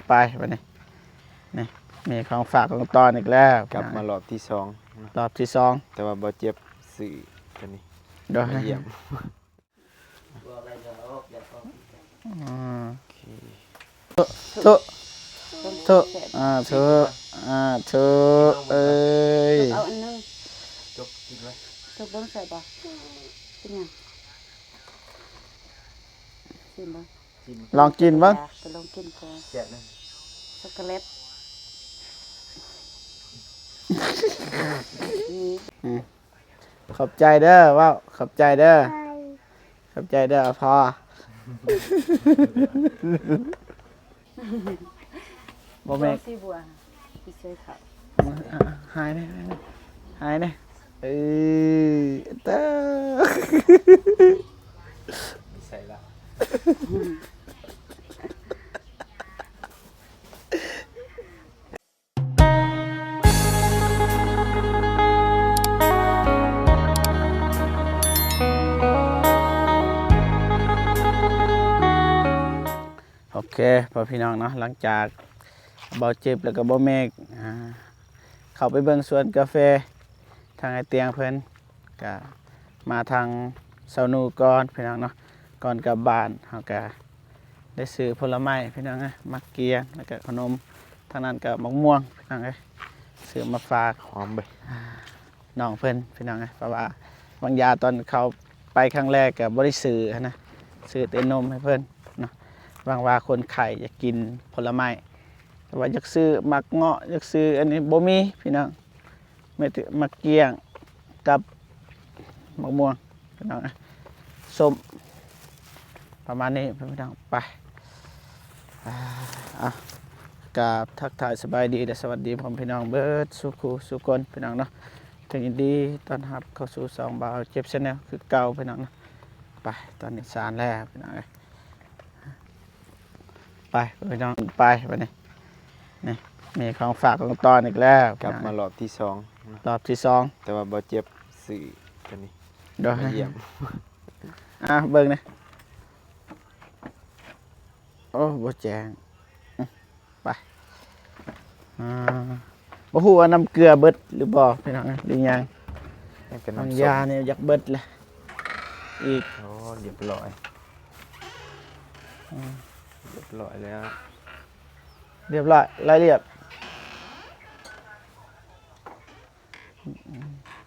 ไปวันนี้นี่มีของฝากของตอนอีกแล้ว กลับมารอบที่สอง รอบที่สอง แต่ว่าบ่เจ็บสื่อตัวนี้ เดี๋ยว มาเยี่ยม เถอะเถอะเถอะเถอะเอ้ย เอาอันนึง จบกินไว้ จบเบิ้งใส่บ่เป็นหยังชิมบ่ กิน ลองกินบ้าง ไปลองกินก่อน แซ่บนึง ช็อกโกแลตนี่ ขอบใจเด้อว้าวขอบใจเด้อขอบใจเด้อพอบ่แม่ ลองสิบัวพี่ช่วยเขา หายได้หายได้เอ้ยเต้อ มีใส่ละ โอเคพอพี่น้องเนาะหลังจากเบาเจ็บแล้วก็บ่เมกเข้าไปเบิ่งสวนกาแฟทางไอเตียงเพิ่นก็มาทางเสานูก่อนพี่น้องเนาะก่อนกลับบ้านเฮาก็ได้ซื้อผลไม้พี่น้องมักเกียงแล้วก็ขนมทางนั้นก็มะม่วงพี่น้องซื้อมาฝาก หอมไป น้องเพิ่นพี่น้องเพราะว่าบางยาตอนเขาไปครั้งแรกก็บ่ได้ซื้อนะซื้อแต่นมให้เพิ่นเนาะบางว่าคนไข้อยากกินผลไม้แต่ว่าอยากซื้อมักเงาะอยากซื้ออันนี้บ่มีพี่น้องไม่ถือมักเกียงกับมะม่วงพี่น้องส้มประมาณนี้พี่น้องไปกราบทักทายสบายดีและสวัสดีผมพี่น้องเบิดสุขุสุคนพี่น้องเนาะถึงยินดีต้อนรับเข้าสู่สองบ่าวเจ็บชาแนลคือเก่าพี่น้องเนาะไปตอนนี้สารแล้วพี่น้องไปพี่น้องไปวันนี้นี่มีของฝากของตอนอีกแล้ว กลับมารอบที่สอง รอบที่สอง แต่ว่าบ่เจ็บสื่อตัวนี้ เดี๋ยว มาเยี่ยม เบิ่งนะโอ้บ่แจงไปบ่ฮู้ว่าน้ำเกลือเบิดหรือบ่พี่น้องหรือยัง นี่เป็น บาง น้ำส้ ยาม เนี่ยอยากเบิดเลยอีก โอ้เรียบร้อยเรียบร้อยแล้ว เรียบร้อยรายละเอียด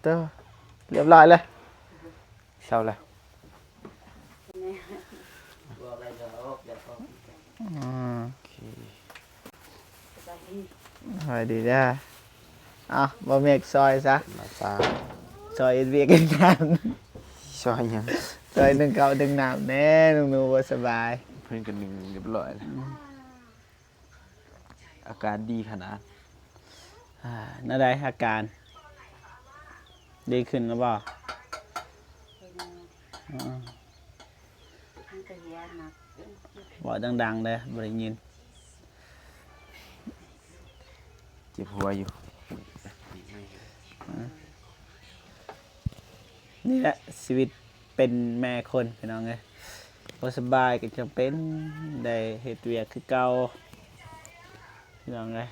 เด้อเรียบร้อยเลย เศร้าแล้ว อืม โอเค สวัสดีจ้าบ่เมกซอยซะ มาตา ซอยเวียกกันงาน ซอยยัง ซอย1 เก่า1 น้ำแน่หนูบ่สบาย เพื่อนกันหนึ่งเรียบร้อยแล้วอาการดีขนาด น่าได้อาการดีขึ้นแล้วบ่ มันก็แย่หนัก บ่ดังๆเลยบ่ได้ยิน เจ็บหัวอยู่ นี่แหละชีวิตเป็นแม่คนพี่น้องเอ้ยบ่สบายก็จำเป็นได้เฮ็ดเวียกคือเก่าพี่น้องเอ้ย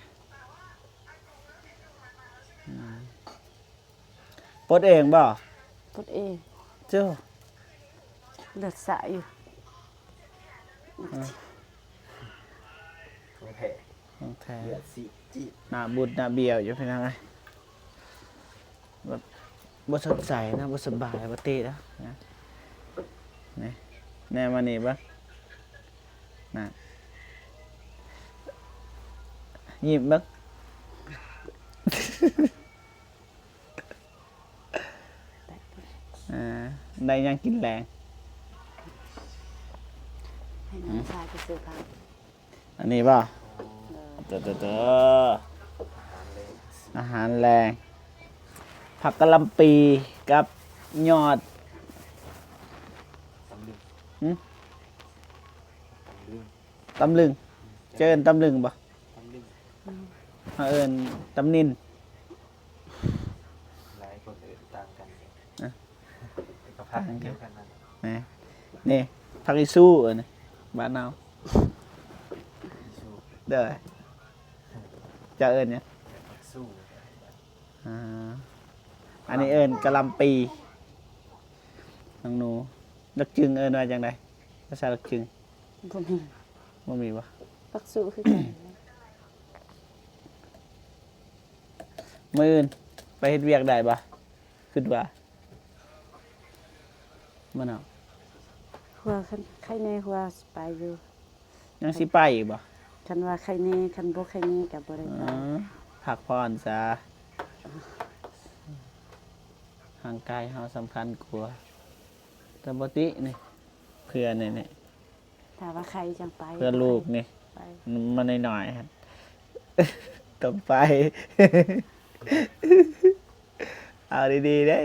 ปลดเองบ่ ปวดเอง เจ้า เลือดสะอยู่ ของแท้ สิจิ หน้าบุดหน้าเบี้ยวอยู่พี่น้องเอ้ยแบบบ่สดใสนะบ่สบายบ่ตินะนี่แน่มานี่บ่น่ะยิ้มเบิ่ง ได้ยังกินแรง ให้น้องชายไปซื้อผัก อันนี้ป่ะ เด้อ เด้ออาหารแรงผักกะหล่ำปีกับยอด ตำลึง หึ ตำลึง ตำลึงเจอตำลึงป่ะ ตำลึง เอิญตำนิน หลายคนอื่นต่างกัน อ่ะ แต่ก็พักเดียวกันนั่น นี่ผักอีสู้นี่บ้านเรา เด้อจะเอิ้นเนี่ยง สู้ อ่าอันนี้เอิ้นกะหล่ำปีน้องหนูลักจึงเอิ้นว่าจังไดภาษาลักจึง บ่มี บ่มีบ่ ปักสุคือกัน มื้ออื่นไปเฮ็ดเวียกได้บ่คิดว่าบ่เนาะ หัวคันไข่แน่หัวสิไปอยู่ ยังสิไปอีกบ่ คันว่าไข่แน่คันบ่ไข่แน่ก็บ่ได้ อ๋ ไป อพักผ่อนซะร่างกายเฮาสำคัญกว่าแต่บ่ตินี่เพื่อนี่ ถ้าว่าไข่จังไป เพื่อลูกนี่ ไป มาหน่อยๆครับ ต้องไป เอาดีๆได้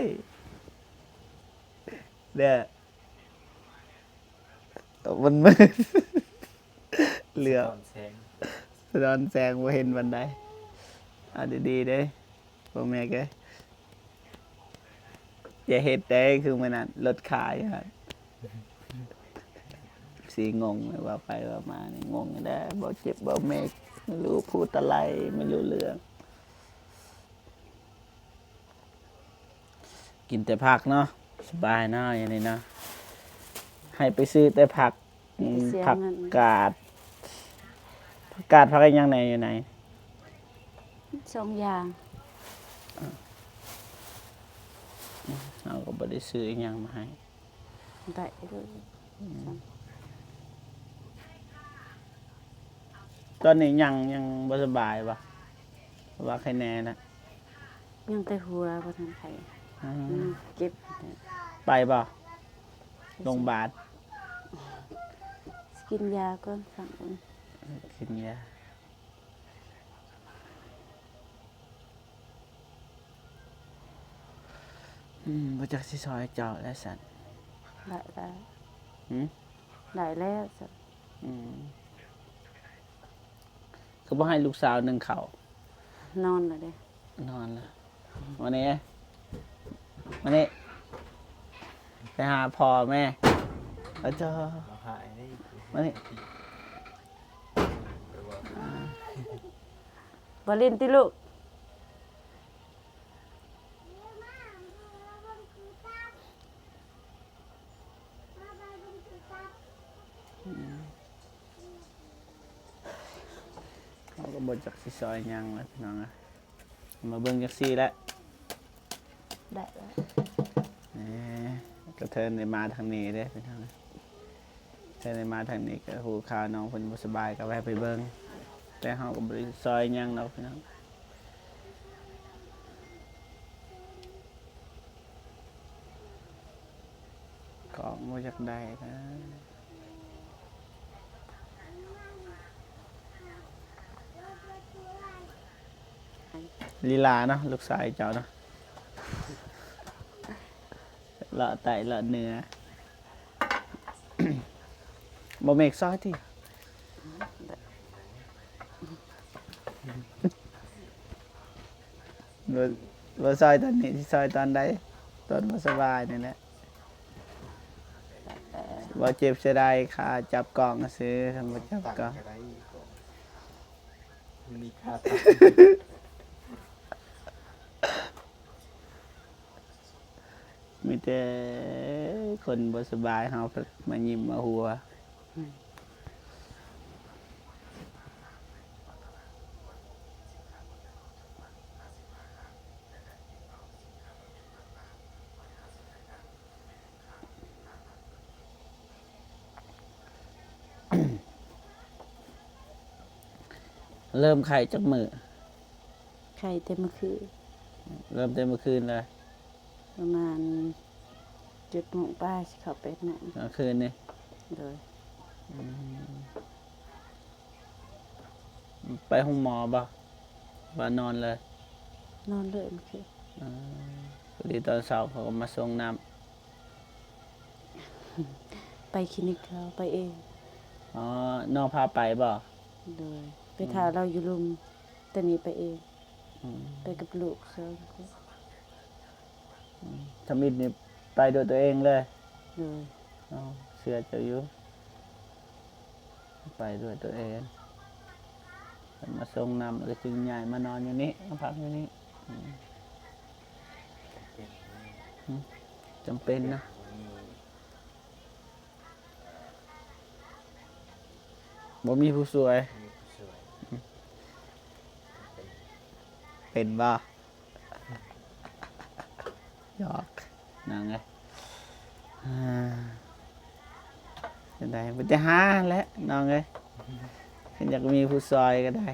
เด้อมันมืด เหลือ ตอนแสง ร้อนแสงว่าเห็นบันไดเอาดีๆเด้พ่อแม่แกอย่าเฮ็ดได้คือมันนั่นรถขายครับสีงงเลยว่าไปว่ามานี่งงได้บ่เจ็บบ่เมกไม่รู้พูดอะไรไม่รู้เรื่อง กินแต่ผักเนาะสบายเนาะอย่างนี้เนาะให้ไปซื้อแต่ผักผักกาดผักกาดผักอะไรยังไหนอยู่ไหน สองอย่าง เราก็บ่ได้ซื้ออีกอย่างมาให้ ได้ด้วย ตอนนี้ยังบ่สบายปะว่าใครแน่นะ ยังแต่หัวบ่ทันไข่ อืม ยังเก็บ ไปป่ะโรงพยาบาล กินยาก่อนสั่งก่อน กินยาบ่จักสิซอยเจ้าแล้วสัน ได้แล้ว หืม ได้แล้วสัก ก็บ่ให้ลูกสาวนึ่งข้าวน อนแล้วเด้ นอนแล้ววันนี้ไปหาพ่อแม่แล้วเจ้า เราหายได้ มานี่ ไปว่า บ่เล่นติลูก เขาก็บ่จักสิซอยหยังแล้วพี่น้องอะมาเบิ่งจักซี่แล้ว ได้แล้ว ก็เทินได้มาทางนี้เด้พี่น้องเทินได้มาทางนี้ก็ฮู้ข่าวน้องเพิ่นบ่สบายก็แวะไปเบิ่งแต่เฮาก็บ่ได้ซอยหยังดอกพี่น้องก็บ่อยากได้นะลีลาเนาะลูกชายเจ้าเนาะเลาะไตเลาะเนื้อ บ่เมกซอยที่บ่ซอยตอนนี้สิซอยตอนใดตอนบ่สบายนี่แหละบ่เจ็บเสียดายขาจับกล้องซื้อทำบ่จับ ตัก กล้อง อะไรก่อนมีค่าตัก มีแต่คนบ่สบายเฮามายิ้มมาหัวเริ่มไข้จักมื้อ ไข่เต็มมือคือ เริ่มแต่เมื่อคืนเลย ประมาณ7:00 ป้ายสิเข้า8:00น เมื่อคืนนี่ โดย ไปห้องหมอบ่ว่านอนเลย นอนเลยมันคือ พอดีตอนเช้าเขาก็มาส่งน้ำ ไปคลินิกเขาไปเอง อ๋อน้องพาไปบ่ โดยไปถ่าเราอยู่ลุมแต่นี้ไปเองไปกับลูกเขา ทมิดนี่ไปโดยตัวเองเลย โดย อ๋อเชื่อเจ้าอยู่ไปด้วยตัวเอง มาส่งน้ำแล้วก็จึงใหญ่มานอนอยู่นี่มาพักอยู่นี่จำเป็นนะบ่มีผู้สวย เป็นบ่หยอกนั่งไงจะได้มันจะหาแล้วน้องไงอยากมีผู้ซอยก็ได้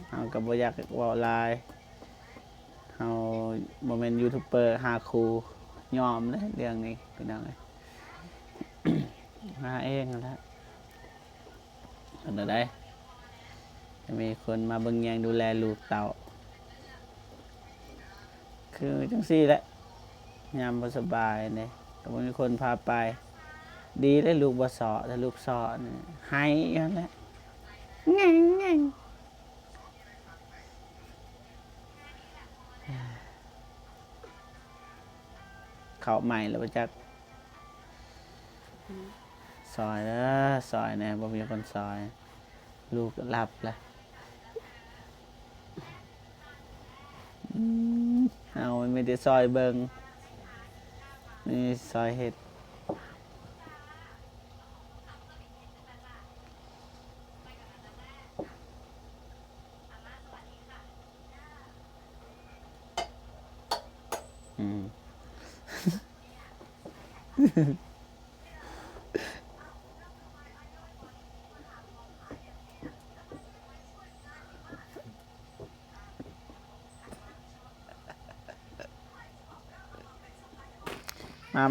เอากับบ่อยากเว้าหลายเอาบ่แม่นยูทูบเบอร์หาครูยอมเลยเรื่องนี้พี่น้องเอ้ย หาเองนั่นแหละอันใดจะมีคนมาเบิ่งแยงดูแลลูกเต่าคือจังซี่แหละยามบ่สบายเนี่ยก็บ่มีคนพาไปดีได้ลูกบ่สอถ้าลูกสอนี่ให้นั่นแหละแง่งเข้าใหม่แล้วบ่จักซอยเด้อซอยแน่บ่มีคนซอยลูกหลับแล้วเอาไม่ได้ซอยเบิงนี่ซอยเห็ด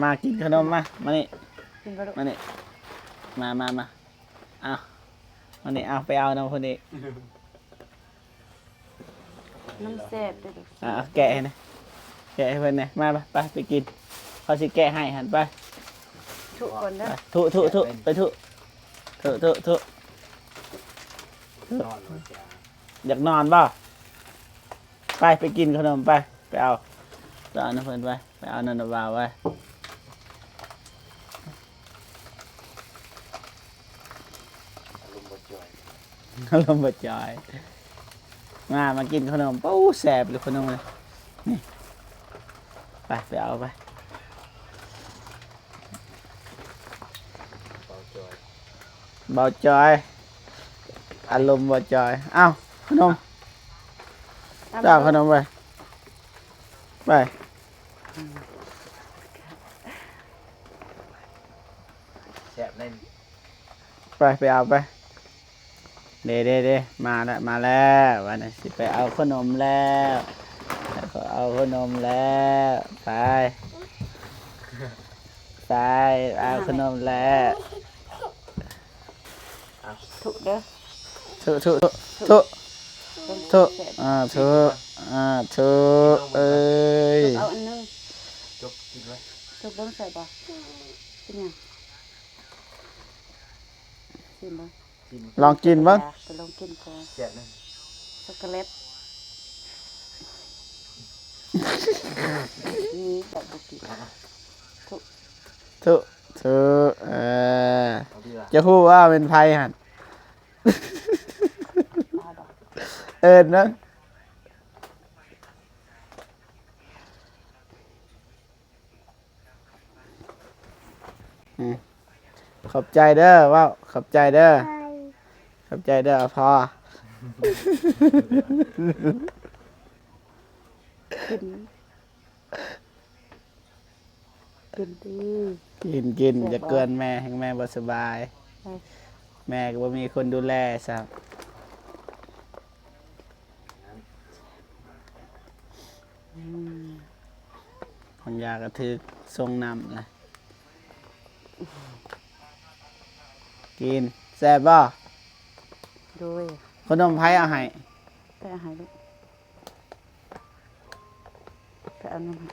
มากินขนมมานี่ กินบ่ลูก มานี่มาเอามานี่เอาไปเอาน้ำคนนี้ น้ำแซ่บเด้อลูก เอาแกะให้นะแกะให้เพิ่นนะมาไปกินเขาสิแกะให้หันไป ทุกคนเด้อ ทุไปทุนอนมาจ้า อยากนอนบ่ไปกินขนมไปเอาน้ำเพิ่นไปเอานันทบาวไว้ อารมณ์บ่จ่อยอารมณ์บ่จอยมากินขนมปู้แสบเลยขนมเลยนี่ไปเอาไป เบาจ่อย เบาจอยอารมณ์บ่จอยเอ้าขนมเจ้าขนมไป แซ่บเล่น ไปเอาไปเด้มาแล้ววันนี้สิไปเอาขนมแล้วเอาขนมแล้วไปเอาขนมแล้ว ทุกเด้อ ทุเอ้ย เอาอันนึง จกกินไว้ ทุกเบิ่งใส่บ่เป็นหยังชิมบ่ กิน ลองกินบ้าง ไปลองกินก่อน แซ่บเล่น ช็อกโกแลตนี่แบบบุกิทุก ทุเอาดีล่ะ จะพูดว่าเป็นไพ่หัน ปลาดอก เอิญนะขอบใจเด้อว้าวขอบใจเด้อพอ กินดี กินจะเกินแม่ให้แม่บ่สบาย ไป แม่ก็บ่มีคนดูแลซับคนยากระทึกทรงนำนะกินแซ่บบ่ โดย ขนมไผ่เอาให้ ไปเอาให้ลูกไปเอาน้ำให้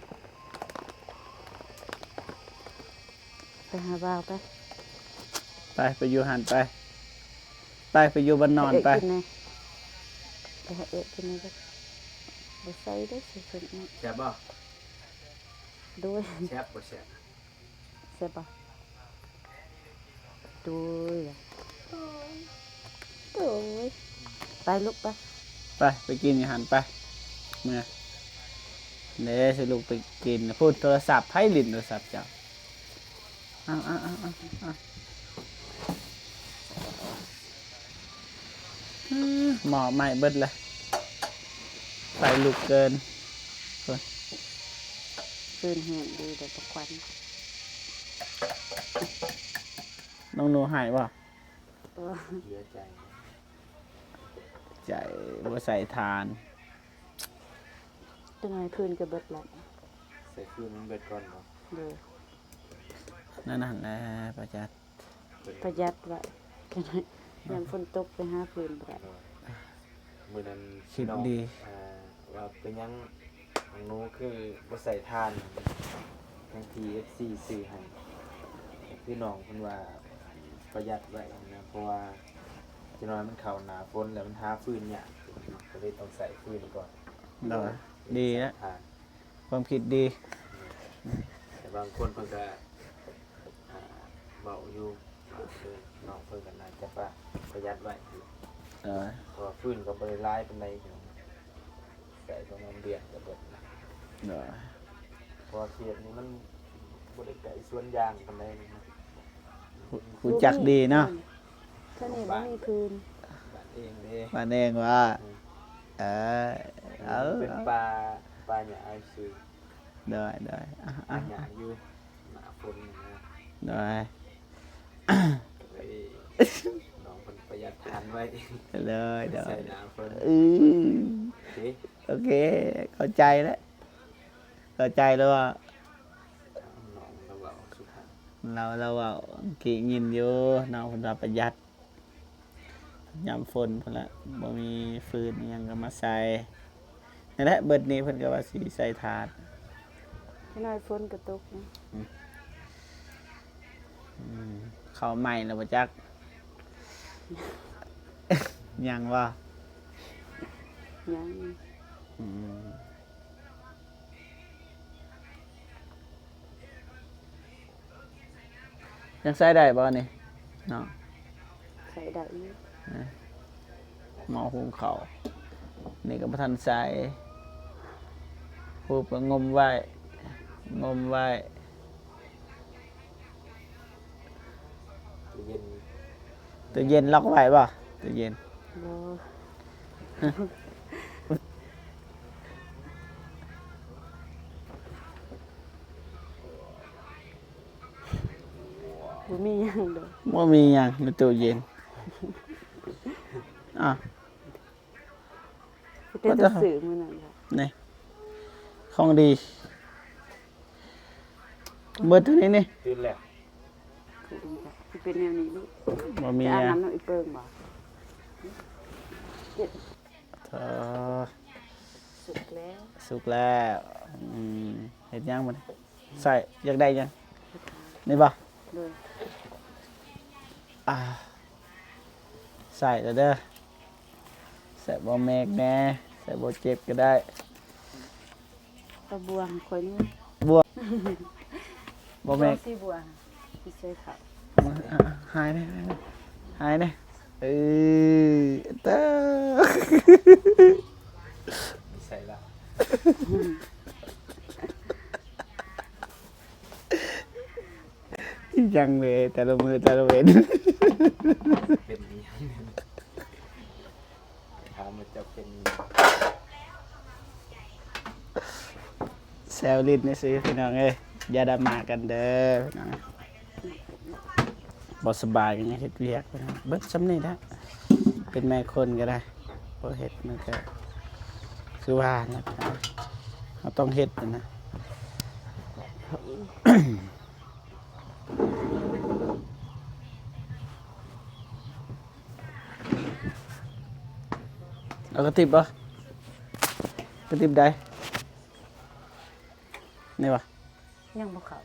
ไปหาบ่าวไปอยู่หันไปอยู่บ้านนอนไป กินเลยไปหาเอ็ดกินเลยก็บ่ใส่ได้อสุดๆนี่ แซ่บบ่ โดย แซ่บบ่แซ่บ ใช่ปะดูเลย ไปลูกไป ไปกินอาหารไปเมื่อเด้สิลูกไปกินพูดโทรศัพท์ให้ลิ้นโทรศัพท์เจ้าเอาหมอใหม่เบิดเลยไฟลุกเกิน คืนแห้งดีเดี๋ยวตะควัน น้องหนูหายป่ะ เออ เหลือใจ ใจบ่ใส่ทาน จังไงคืนก็เบิดละ ใส่ฟืนมันเบิดก่อนเนาะ เด้อ นั่นนั่นแหละประจัด ประหยัดไว้จังไงยามฝนตกไปหาคืนบ่ได้ มื้อนั้น คิด น้อง ดี ว่าเป็นหยังน้องหนูคือบ่ใส่ทานทั้งที่ FC ซื้อให้คือน้องเพิ่นว่าประหยัดไว้นะเพราะว่าจะน้อยมันเข้าหน้าฝนแล้วมันหาฟืนยากก็เลยต้องใส่ฟืนก่อน ดอกดีนะ ทาน ความคิดดี แต่บางคนเพิ่นก็เบาอยู่ว่าน้องเพิ่นก็น่าจะประหยัดไว้อยู่ เออ เพราะว่าฟืนก็บ่ได้หลายปานใดพี่น้องใส่ประมาณเดือนก็เบิดนะ ดอก เพราะว่าเขตนี้มันบ่ได้ไกลสวนยางปานใดนะ รู้จักดีเนาะ ถ้านี่บ่มีคืน บ้านเองเด้ มาเองว่าเออเอา เป็นปลาหยาซื้อ ได้ปลาหยาอยู่หน้าฝนนี่นะ ได้ ก็เลยน้องเพิ่นประหยัดทานไว้ เลยได้ ใส่หน้าฝน เออโอเคเข้าใจแล้วเข้าใจแล้วว่า น้องระเว้าสุภาพ เราว่ากี่ยินอยู่น้องคนเราประหยัดยามฝนพุ่นละบ่มีฟืนอิหยังก็มาใส่นั่นแหละเบิดนี้เพิ่นก็ว่าสิใส่ถาด ให้น้อยฝนก็ตกนะ เข้าใหม่แล้วบ่จัก ยังว่า ยัง ยังใส่ได้บ่นี่เนาะ ใส่ได้อยู่ หม้อหุงข้าวนี่ก็บ่ทันใส่ปุ๊บก็งมไว้ ตู้เย็น ตู้เย็นล็อกไว้บ่ตู้เย็น บ่บ่มีหยังดอก บ่มีหยังในตู้เย็นอ่ะ แต่จะซื้อมื้อนั้นล่ะ นี่ของดีเบิดเท่านี้นี่ ตื่นแล้ว คือดีจ้ะสิเป็นแนวนี้ลูก บ่มี จะอาบ อ่ะ น้ำน้ำอีเปิงบ่เจ็ด สุกแล้ว สุกแล้วเฮ็ดยังบ่นี่ใส่อยากได้ยังนี่บ่ เลย ใส่แล้วเด้อใส่บ่แมกแน่ใส่บ่เจ็บก็ได้ ตะบวงข่อยนี่ บ่แมก สิบวงสิใส่ข้าว หายได้เออเต้อ ใส่ละ ยังเลยแต่ละมือแต่ละเว้น เป็นนี้ถามมันจะเป็น แซวลิ้นนี่สิพี่น้องเอ้ยอย่าดราม่ากันเด้อพี่น้องบ่สบายกันยังเฮ็ดเวียกพี่น้องเบิดซ้ำนี่นะเป็นแม่คนก็ได้บ่เฮ็ดมันก็คือว่านะพี่น้องเราต้องเฮ็ดนะ เอากระติบบ่กระติบใดนี่บ่ ยังบ่เข้า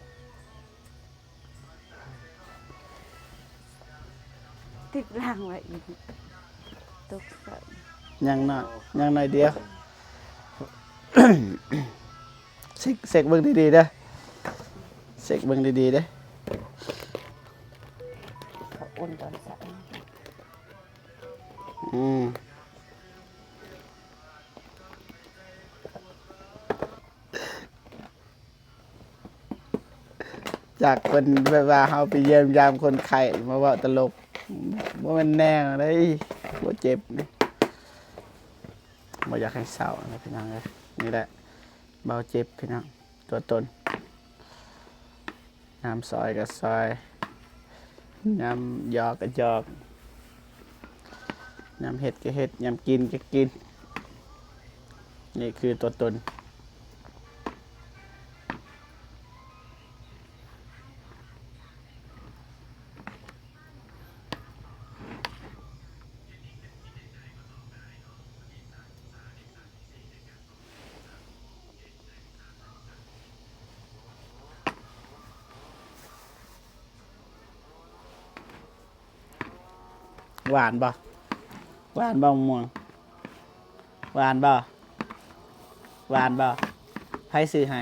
ติดล่างไว้อีกตกใส่ ยังหน่อยเดียว เสกเบิ่งดีๆเด้อเสกเบิ่งดีๆเด้อ ข้าวอุ่นตอนใส่ อืม จากคนแบบว่าเฮาไปเยี่ยมยามคนไข้มาเว้าตลกบ่แม่นแนวเลยบ่เจ็บนี่บ่อยากให้เศร้านะพี่น้องเอ้ยนี่แหละเบาเจ็บพี่น้องตัวตนน้ำซอยก็ซอยน้ำหยอกก็หยอกน้ำเห็ดก็เห็ดน้ำกินก็กินนี่คือตัวตนหวานบ่หวานบ่มะม่วงหวานบ่หวานบ่ไผซื้อให้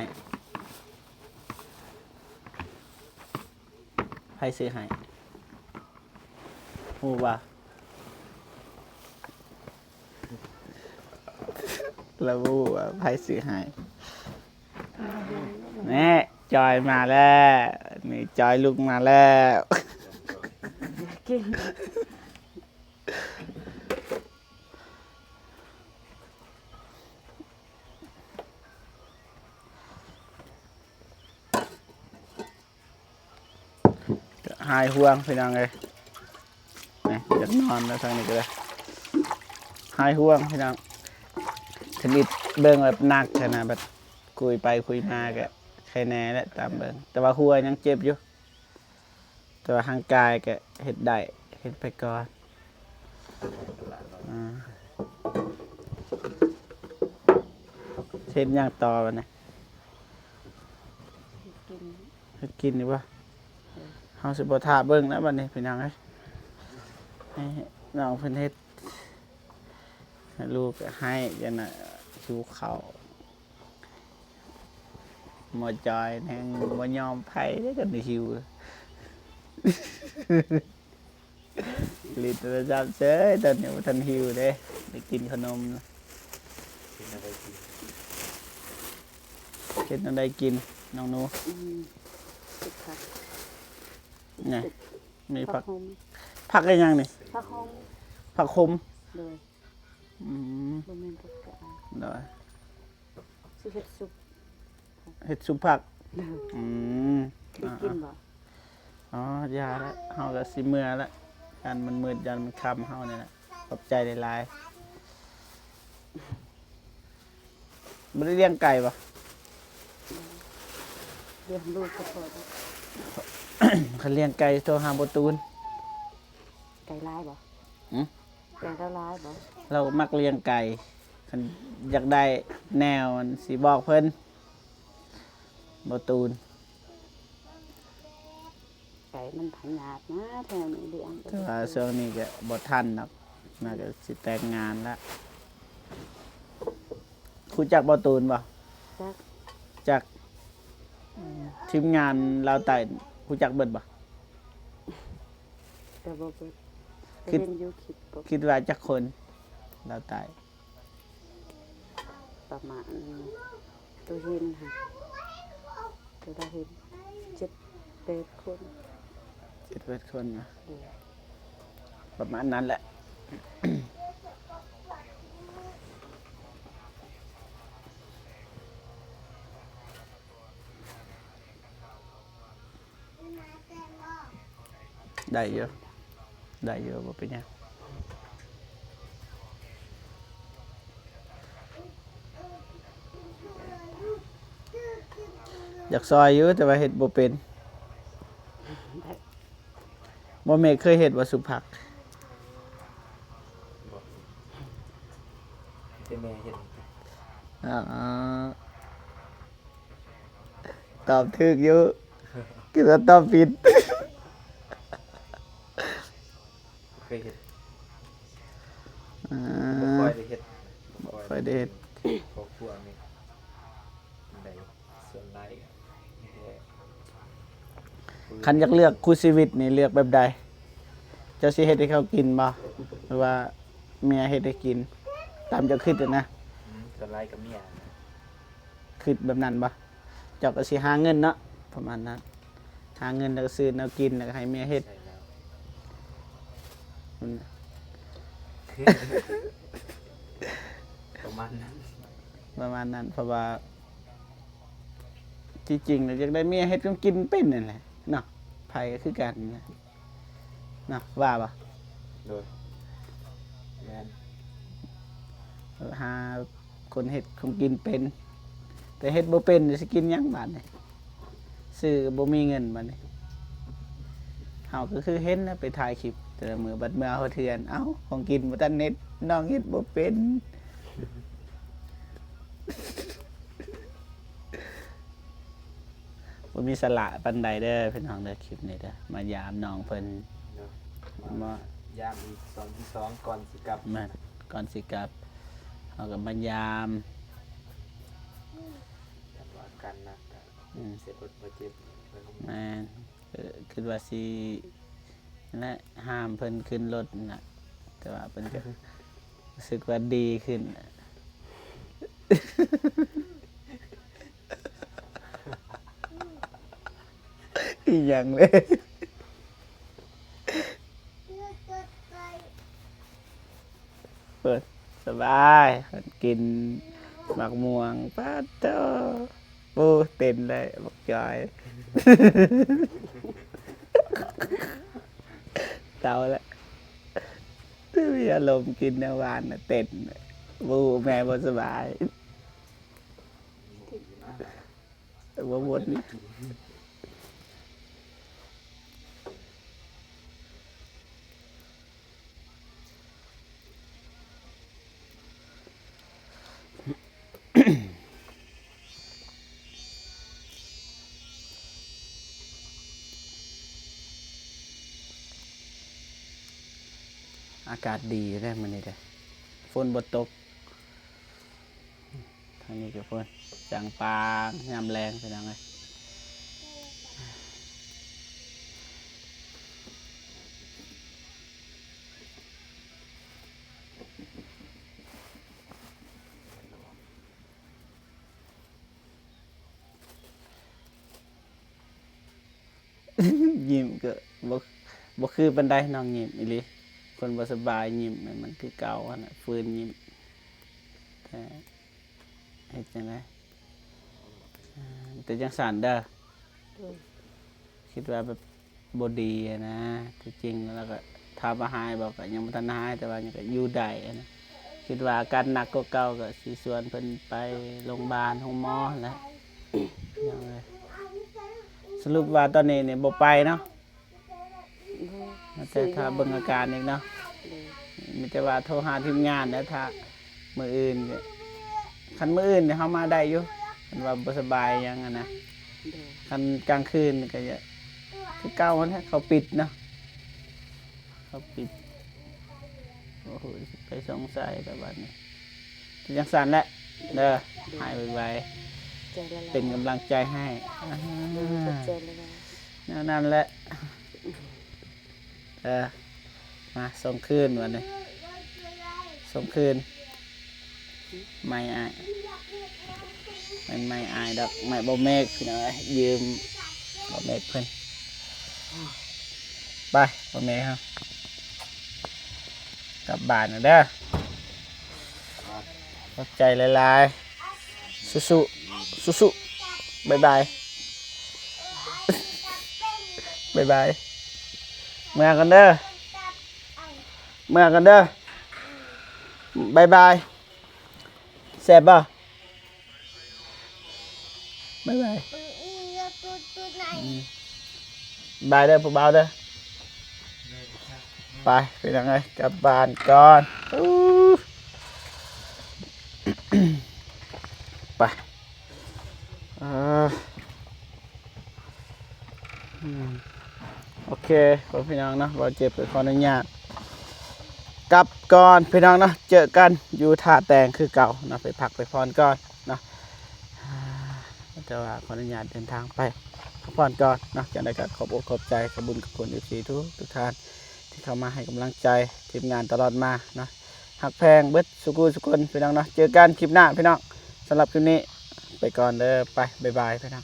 ไผซื้อให้ฮู้บ่แล้วฮู้ว่าไผซื้อให้แน่จอยมาแล้วนี่จอยลุกมาแล้ว กิน หายห่วงพี่น้องเลยนี่จะนอนแล้วทางนี้ก็เลยหายห่วงพี่น้องชนิดเบิ่งแบบหนักขนาดแบบคุยไปคุยมาก็ใครแน่แหละตามเบิ่งแต่ว่าหัวยังเจ็บอยู่แต่ว่าทางกายก็เฮ็ดได้เฮ็ดไปก่อนเฮ็ดอย่างต่อบัดนี้ กิน เฮ็ดกินดีบ่เฮาสิบ่ท่าเบิ่งนะบัดนี้พี่น้องเอ้ยให้น้องเพิ่นเฮ็ดให้ลูกก็ให้จังน่ะชูข้าวหมอจอยแฮงบ่ยอมไผเด้อกันหิวลิตรจับเซ้ยตอนนี้บ่ทันหิวเด้ได้กินขนมนะ กินอะไรกิน เฮ็ดจังไดกินน้องหนู ติดผัก ไงมีผัก หอม ผักได้ยังนี่ ผักหอม ผักขม เลย อืม บ่แม่นผักกาด ได้ สิเฮ็ดซุป เฮ็ดซุปผัก เลย อืม ได้กินบ่ อ๋อยาแล้วเฮาก็สิเมื่อแล้วยันมันมืดยันมันค่ำเฮานี่แหละขอบใจหลายๆบ่ได้เลี้ยงไก่บ่ เลี้ยงลูกก็พอแล้ว คันเลี้ยงไก่โทรหาบ่ตูน ไก่ลายบ่ หือ ไก่ละลายบ่ เรามักเลี้ยงไก่คันอยากได้แนวมันสิบอกเพิ่นบ่ตูน ไก่มันพันยากนะแถวนี้เลี้ยง แต่ว่าช่วงนี้ก็บ่ทันดอกน่าจะสิแต่งงานแล้วรู้จักบ่ตูนบ่ จัก จากทีมงานเราวไต่รู้จักเบิดบ่ แต่บ่เบิด คิด เป็นอยู่คิดบ่ คิดว่าจักคนเราวไต่ ประมาณตัวเห็นค่ะตัวเราเห็น7-8 คน 7-8คนนะ เลย ประมาณนั้นแหละ ได้เยอะได้เยอะบ่เป็นหยังอยากซอยอยู่แต่ว่าเฮ็ดบ่เป็นบ่แม่เคยเฮ็ดว่าสุผัก บอกแต่แม่เห็น อ๋อตอบถูกอยู่คิดว่าตอบผิด เคยเห็น อ่ บ่ค่อายได้เห็ด บ่ค่อยได้เฮ็ด ครอบครัวนี่ได้ส่วนหลายก็ คันอยากเลือกคู่ชีวิตนี่เลือกแบบใดเจ้าสิเฮ็ดให้เขากินบ่หรือว่าเมียเฮ็ดให้กิน ตามเจ้าคิดอะนะ ส่วนหลายกับเมีย คิดแบบนั้นบ่เจ้าก็สิหาเงินเนาะประมาณนั้น ห หาเงินแล้วก็ซื้อแนวกินแล้วก็ให้เมียเฮ็ด ใช่แล้ว มัน ประมาณนั้น ประมาณนั้นเพราะว่าที่จริงเนี่ยอยากได้เมียเฮ็ดก็กินเป็นนั่นแหละเนาะไผก็คือกันนะเนาะว่าปะ โดยแมน หาคนเฮ็ดคงกินเป็น แต่เฮ็ดบ่เป็นสิกินหยังบาดนี่ซื้อบ่มีเงินบัดนี้เฮาก็คือเห็นนะไปถ่ายคลิปแต่ละมื้อบัดเมื่อเฮาเทือนเอ้าของกินบ่ทันเน็ตน้องเฮ็ดบ่เป็นบ่มีสละปานใดเด้อพี่น้องเด้อคลิปนี้เด้อมายามน้องเพิ่น เนาะ มา ย่ามอีก2ที่2ก่อนสิกลับ มาก่อนสิกลับเฮาก็มายาม แต่ว่ากันนะเสร็จรถบ่เจ็บไปโรงพยาบาล แม่นคิดว่าสินั่นแหละห้ามเพิ่นขึ้นรถน่ะแต่ว่าเพิ่นก็รู้สึกว่าดีขึ้นน่ะ อีหยังเลยเปิดสบายเพิ่นกินหมักม่วงป้าโตปูเต้นเลยบักจอย เตาแล้วมีอารมณ์กินแนวหวานน่ะเต้นบูแม่บ่สบายบ่หมดนี่อากาศดีได้มื้อนี้เด้อฝนบ่ตกทางนี้ก็ฝนจางปางยามแรงเป็นยังไงยิ้มก็บ่คือปานใดน้องยิ้มอีหลีคนบ่สบายยิ้มมันคือเก่าหั่นน่ะฟื้นยิ้มแต่เฮ็ดจังได๋แต่จังซั่นเด้อ โดย คิดว่าแบบบ่ดีอะนะที่จริงแล้วก็ถ้าบ่หายบอกก็ยังบ่ทันหายแต่ว่ายังก็อยู่ได้อะนะคิดว่าอาการหนักกว่าเก่าก็สิชวนเพิ่นไปโรงพยาบาลโรงหมอนั่นแหละยังไงสรุปว่าตอนนี้เนี่ยบ่ไปเนาะ โดย แต่ถ้าเบิ่งอาการอีกเนาะ โดย มีแต่ว่าโทรหาทีมงานแล้วถ้ามื้ออื่นก็คันมื้ออื่นเนี่ยเฮามาได้อยู่คันว่าบ่สบายหยังอะนะ โดย คันกลางคืนก็จะคือเก่าหั่นแหละเขาปิดเนาะเขาปิดโอ้โหไปสงสัยกับบัดนี้จังซั่นแหละเด้อหายไว ใจละ ๆ ลาย เป็นกำลังใจให้ ใจละลาย นั่นแหละมาส่งคืนวันนี้ส่งคืนไม่อายมันไม่อายดอกไม่บ่เมฆพี่น้อยยืมบ่เมฆเพิ่นไปบ่เมฆครับกลับบ้านนะเด้อขอบใจหลายๆสู้ๆสู้ๆบ๊ายบาย บ๊ายบายเมื่อกันเด้อเมื่อกันเด้อบายบายแซ่บป่ะบายบายบายเด้อผู้บ่าวเด้อไปเป็นยังไงกลับบ้านก่อนไปโอเคพี่น้องเนาะบ่เจ็บขออนุญาตกลับก่อนพี่น้องเนาะเจอกันอยู่ท่าแตงคือเก่าเนาะไปพักไปพรก่อนเนาะแต่ว่าขออนุญาตเดินทางไปพักผ่อนก่อนเนาะจากนั้นก็ขอบอกขอบใจขอบคุญกับคนFCทุกท่านที่เข้ามาให้กำลังใจทีมงานตลอดมาเนาะหักแพงเบิดสุกุสุคนพี่น้องเนาะเจอกันคลิปหน้าพี่น้องสำหรับคลิปนี้ไปก่อนเด้อไปบ๊ายบายพี่น้อง